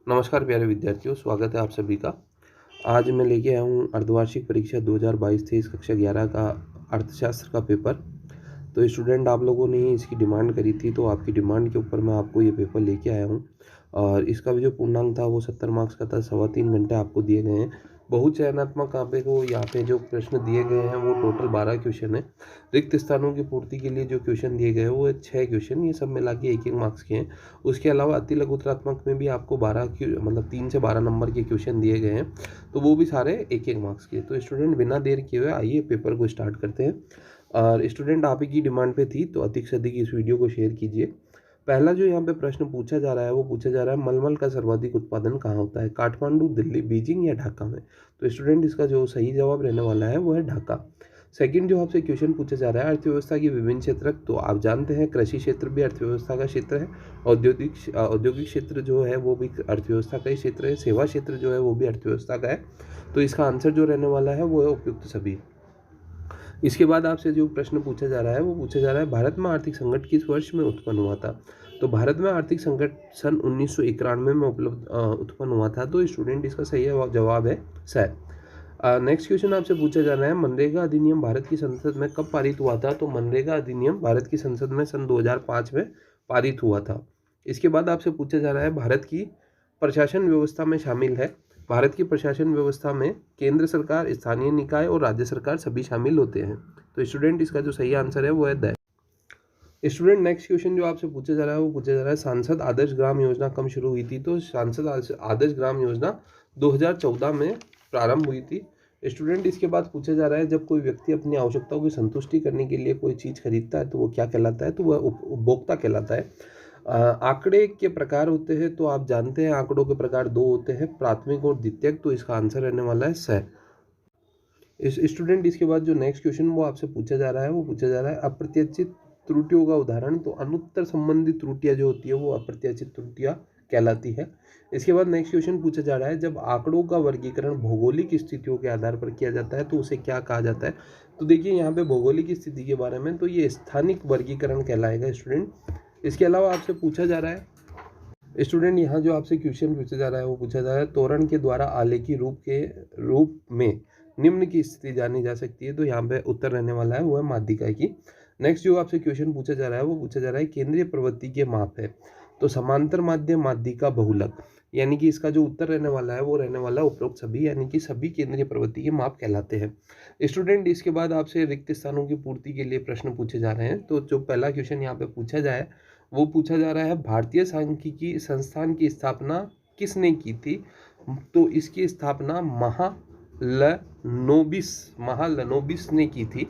नमस्कार प्यारे विद्यार्थियों, स्वागत है आप सभी का। आज मैं लेके आया हूँ अर्धवार्षिक परीक्षा 2022-23 कक्षा 11 का अर्थशास्त्र का पेपर। तो स्टूडेंट आप लोगों ने ही इसकी डिमांड करी थी, तो आपकी डिमांड के ऊपर मैं आपको ये पेपर लेके आया हूँ। और इसका भी जो पूर्णांक था वो 70 मार्क्स का था। 3.25 घंटे आपको दिए गए हैं। बहुचयनात्मक यहाँ पे जो प्रश्न दिए गए हैं वो टोटल 12 क्वेश्चन है। रिक्त स्थानों की पूर्ति के लिए जो क्वेश्चन दिए गए हैं वो 6 क्वेश्चन, ये सब मिला के 1-1 मार्क्स के हैं। उसके अलावा अति लघुत्तरात्मक में भी आपको 3 से 12 नंबर के क्वेश्चन दिए गए हैं, तो वो भी सारे 1-1 मार्क्स के। तो स्टूडेंट बिना देर किए हुए आइए पेपर को स्टार्ट करते हैं। और स्टूडेंट आप ही की डिमांड पे थी, तो अधिक से अधिक इस वीडियो को शेयर कीजिए। पहला जो यहाँ पे प्रश्न पूछा जा रहा है वो पूछा जा रहा है, मलमल का सर्वाधिक उत्पादन कहाँ होता है? काठमांडू, दिल्ली, बीजिंग या ढाका में? तो स्टूडेंट इसका जो सही जवाब रहने वाला है वो है ढाका। सेकंड जो आपसे क्वेश्चन पूछा जा रहा है, अर्थव्यवस्था की विभिन्न क्षेत्र। तो आप जानते हैं कृषि क्षेत्र भी अर्थव्यवस्था का क्षेत्र है, औद्योगिक क्षेत्र जो है वो भी अर्थव्यवस्था का ही क्षेत्र है, सेवा क्षेत्र जो है वो भी अर्थव्यवस्था का है। तो इसका आंसर जो रहने वाला है वो है उपयुक्त सभी। इसके बाद आपसे जो प्रश्न पूछा जा रहा है वो पूछा जा रहा है, भारत में आर्थिक संकट किस वर्ष में उत्पन्न हुआ था? तो भारत में आर्थिक संकट सन 1991 में उत्पन्न हुआ था। तो स्टूडेंट इसका सही जवाब है स। नेक्स्ट क्वेश्चन आपसे पूछा जा रहा है, मनरेगा अधिनियम भारत की संसद में कब पारित हुआ था? तो मनरेगा अधिनियम भारत की संसद में सन 2005 में पारित हुआ था। इसके बाद आपसे पूछा जा रहा है, भारत की प्रशासन व्यवस्था में शामिल है। भारत की प्रशासन व्यवस्था में केंद्र सरकार, स्थानीय निकाय और राज्य सरकार सभी शामिल होते हैं। तो स्टूडेंट इसका जो सही आंसर है वो है द। स्टूडेंट नेक्स्ट क्वेश्चन जो आपसे पूछा जा रहा है वो पूछा जा रहा है, सांसद आदर्श ग्राम योजना कब शुरू हुई थी? तो सांसद आदर्श ग्राम योजना 2014 में प्रारंभ हुई थी। स्टूडेंट इसके बाद पूछा जा रहा है, जब कोई व्यक्ति अपनी आवश्यकताओं की संतुष्टि करने के लिए कोई चीज़ खरीदता है तो वो क्या कहलाता है? तो वह उपभोक्ता कहलाता है। आंकड़े के प्रकार होते हैं, तो आप जानते हैं आंकड़ों के प्रकार 2 होते हैं, प्राथमिक और द्वितीयक। तो इसका आंसर रहने वाला है स। इस स्टूडेंट इसके बाद जो नेक्स्ट क्वेश्चन वो आपसे पूछा जा रहा है वो पूछा जा रहा है, अप्रत्याशित त्रुटियों का उदाहरण। तो अनुत्तर संबंधित त्रुटियां जो होती है वो अप्रत्याशित त्रुटियां कहलाती है। इसके बाद नेक्स्ट क्वेश्चन पूछा जा रहा है, जब आंकड़ों का वर्गीकरण भौगोलिक स्थितियों के आधार पर किया जाता है तो उसे क्या कहा जाता है? तो देखिए यहाँ पे भौगोलिक स्थिति के बारे में, तो ये स्थानिक वर्गीकरण कहलाएगा स्टूडेंट। इसके अलावा आपसे पूछा जा रहा है स्टूडेंट, यहाँ जो आपसे क्वेश्चन पूछा जा रहा है वो पूछा जा रहा है, तोरण के द्वारा आलेखी रूप में निम्न की स्थिति जानी जा सकती है। तो यहाँ पे उत्तर रहने वाला है वो है माध्यिका की। नेक्स्ट जो आपसे क्वेश्चन पूछा जा रहा है वो पूछा जा रहा है, केंद्रीय प्रवृत्ति के माप है। तो समांतर माध्य, माध्यिका, बहुलक, यानी कि इसका जो उत्तर रहने वाला है वो रहने वाला है उपरोक्त सभी, यानी कि सभी केंद्रीय प्रवृत्ति के माप कहलाते हैं। स्टूडेंट इसके बाद आपसे रिक्त स्थानों की पूर्ति के लिए प्रश्न पूछे जा रहे हैं। तो जो पहला क्वेश्चन यहाँ पे पूछा जाए वो पूछा जा रहा है, भारतीय सांख्यिकी संस्थान की स्थापना किसने की थी? तो इसकी स्थापना महालनोबिस ने की थी।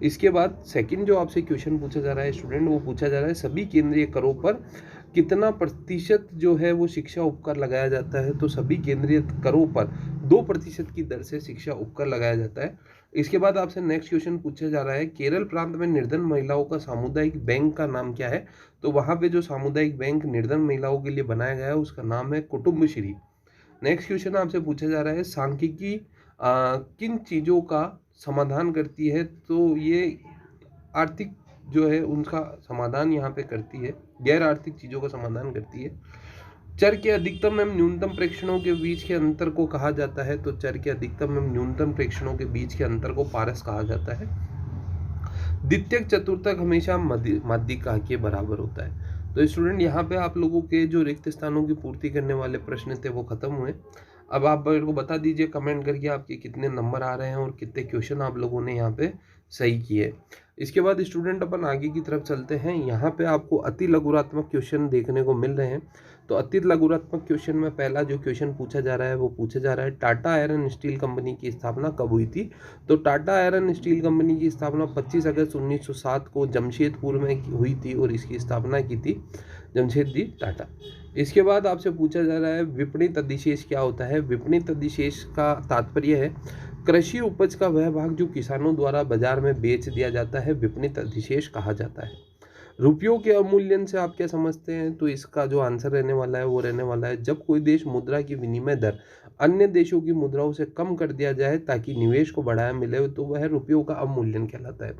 इसके बाद सेकंड जो आपसे क्वेश्चन पूछा जा रहा है स्टूडेंट वो पूछा जा रहा है, सभी केंद्रीय करों पर कितना प्रतिशत जो है वो शिक्षा उपकर लगाया जाता है? तो सभी केंद्रीय करों पर 2% की दर से शिक्षा उपकर लगाया जाता है। इसके बाद आपसे नेक्स्ट क्वेश्चन पूछा जा रहा है, केरल प्रांत में निर्धन महिलाओं का सामुदायिक बैंक का नाम क्या है? तो वहां पे जो सामुदायिक बैंक निर्धन महिलाओं के लिए बनाया गया है उसका नाम है कुटुंबश्री। नेक्स्ट क्वेश्चन आपसे पूछा जा रहा है, सांख्यिकी किन चीज़ों का समाधान करती है? तो ये आर्थिक जो है उनका समाधान यहाँ पे करती है, गैर आर्थिक चीज़ों का समाधान करती है। चर के अधिकतम एवं न्यूनतम प्रेक्षणों के बीच के अंतर को कहा जाता है। तो चर के अधिकतम एवं न्यूनतम प्रेक्षणों के बीच के अंतर को पारस कहा जाता है। द्वितीयक चतुर्थक हमेशा माध्यिका के बराबर होता है। तो स्टूडेंट यहाँ पे आप लोगों के जो रिक्त स्थानों की पूर्ति करने वाले प्रश्न थे वो खत्म हुए। अब आप मेरे को बता दीजिए कमेंट करके आपके कितने नंबर आ रहे हैं और कितने क्वेश्चन आप लोगों ने यहाँ पे सही किए। इसके बाद स्टूडेंट अपन आगे की तरफ चलते हैं। यहाँ पे आपको अति लघुरात्मक क्वेश्चन देखने को मिल रहे हैं। तो अति लघुरात्मक क्वेश्चन में पहला जो क्वेश्चन पूछा जा रहा है वो पूछा जा रहा है, टाटा आयरन स्टील कंपनी की स्थापना कब हुई थी? तो टाटा आयरन स्टील कंपनी की स्थापना 25 अगस्त 1907 को जमशेदपुर में हुई थी और इसकी स्थापना की थी जमशेदजी टाटा। इसके बाद आपसे पूछा जा रहा है, विपणित अधिशेष क्या होता है? विपणित अधिशेष का तात्पर्य है कृषि उपज का वह भाग जो किसानों द्वारा बाजार में बेच दिया जाता है, विपणित अधिशेष कहा जाता है। रुपयों के अवमूल्यन से आप क्या समझते हैं? तो इसका जो आंसर रहने वाला है वो रहने वाला है, जब कोई देश मुद्रा की विनिमय दर अन्य देशों की मुद्राओं से कम कर दिया जाए ताकि निवेश को बढ़ाया मिले, तो वह रुपयों का अवमूल्यन कहलाता है।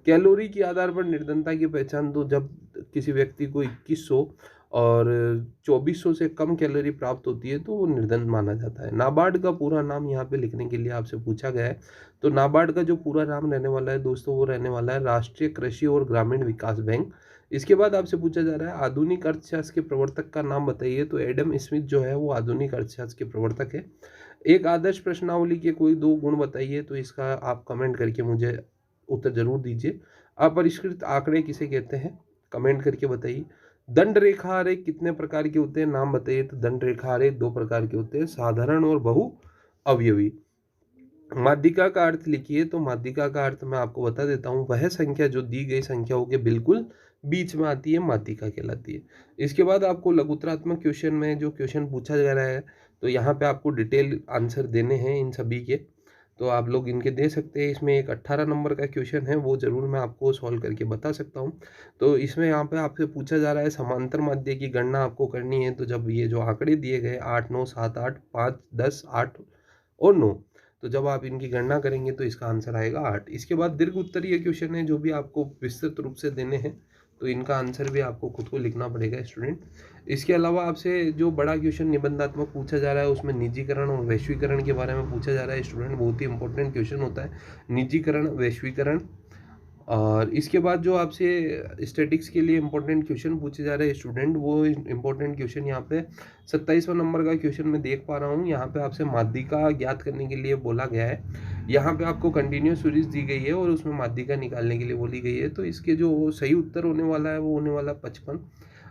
कैलोरी के आधार पर निर्धनता की पहचान, तो जब किसी व्यक्ति को 2100 और 2400 से कम कैलोरी प्राप्त होती है तो वो निर्दंड माना जाता है। नाबार्ड का पूरा नाम यहाँ पे लिखने के लिए आपसे पूछा गया है, तो नाबार्ड का जो पूरा नाम रहने वाला है दोस्तों वो रहने वाला है राष्ट्रीय कृषि और ग्रामीण विकास बैंक। इसके बाद आपसे पूछा जा रहा है आधुनिक अर्थशास्त्र के प्रवर्तक का नाम बताइए, तो एडम स्मिथ जो है वो आधुनिक अर्थशास्त्र के प्रवर्तक है। एक आदर्श प्रश्नावली के कोई 2 गुण बताइए, तो इसका आप कमेंट करके मुझे उत्तर जरूर दीजिए। अपरिष्कृत आंकड़े किसे कहते हैं, कमेंट करके बताइए। दंड रेखा आरेख कितने प्रकार के होते हैं, नाम बताइए, तो दंड रेखा आरेख 2 प्रकार के होते हैं, साधारण और बहु अवयवी। माध्यिका का अर्थ लिखिए, तो माध्यिका का अर्थ मैं आपको बता देता हूँ, वह संख्या जो दी गई संख्याओं के बिल्कुल बीच में आती है माध्यिका कहलाती है। इसके बाद आपको लघुत्तरात्मक क्वेश्चन में जो क्वेश्चन पूछा जा रहा है, तो यहाँ पे आपको डिटेल आंसर देने हैं इन सभी के, तो आप लोग इनके दे सकते हैं। इसमें एक 18 नंबर का क्वेश्चन है, वो ज़रूर मैं आपको सॉल्व करके बता सकता हूँ। तो इसमें यहाँ पे आपसे पूछा जा रहा है समांतर माध्य की गणना आपको करनी है, तो जब ये जो आंकड़े दिए गए 8 9 7 8 5 10 8 और 9, तो जब आप इनकी गणना करेंगे तो इसका आंसर आएगा 8। इसके बाद दीर्घ उत्तरीय क्वेश्चन है जो भी आपको विस्तृत रूप से देने हैं, तो इनका आंसर भी आपको खुद को लिखना पड़ेगा स्टूडेंट। इसके अलावा आपसे जो बड़ा क्वेश्चन निबंधात्मक पूछा जा रहा है उसमें निजीकरण और वैश्वीकरण के बारे में पूछा जा रहा है स्टूडेंट, बहुत ही इंपॉर्टेंट क्वेश्चन होता है निजीकरण वैश्वीकरण। और इसके बाद जो आपसे स्टैटिक्स के लिए इंपॉर्टेंट क्वेश्चन पूछे जा रहे हैं स्टूडेंट, वो इंपॉर्टेंट क्वेश्चन यहाँ पे 27वां नंबर का क्वेश्चन मैं देख पा रहा हूँ। यहाँ पे आपसे माध्यिका ज्ञात करने के लिए बोला गया है। यहाँ पे आपको कंटिन्यूस सीरीज दी गई है और उसमें माध्यिका निकालने के लिए बोली गई है, तो इसके जो सही उत्तर होने वाला है वो होने वाला 55।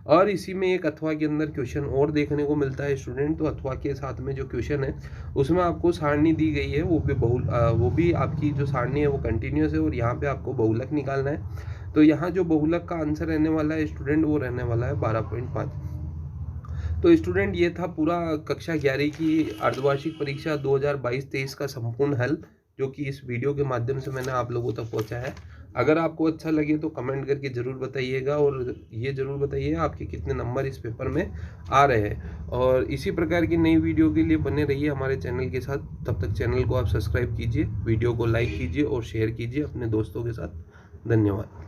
और इसी में एक अथवा के अंदर क्वेश्चन और देखने को मिलता है स्टूडेंट, तो अथवा के साथ में जो क्वेश्चन है उसमें आपको सारणी दी गई है, वो भी आपकी जो सारणी है वो कंटिन्यूस है और यहाँ पे आपको बहुलक निकालना है। तो यहाँ जो बहुलक का आंसर रहने वाला है स्टूडेंट वो रहने वाला है 12.5। तो स्टूडेंट ये था पूरा कक्षा 11 की अर्धवार्षिक परीक्षा 2022-23 का संपूर्ण हल, जो कि इस वीडियो के माध्यम से मैंने आप लोगों तक पहुंचा है। अगर आपको अच्छा लगे तो कमेंट करके ज़रूर बताइएगा और ये ज़रूर बताइए आपके कितने नंबर इस पेपर में आ रहे हैं। और इसी प्रकार की नई वीडियो के लिए बने रहिए हमारे चैनल के साथ। तब तक चैनल को आप सब्सक्राइब कीजिए, वीडियो को लाइक कीजिए और शेयर कीजिए अपने दोस्तों के साथ। धन्यवाद।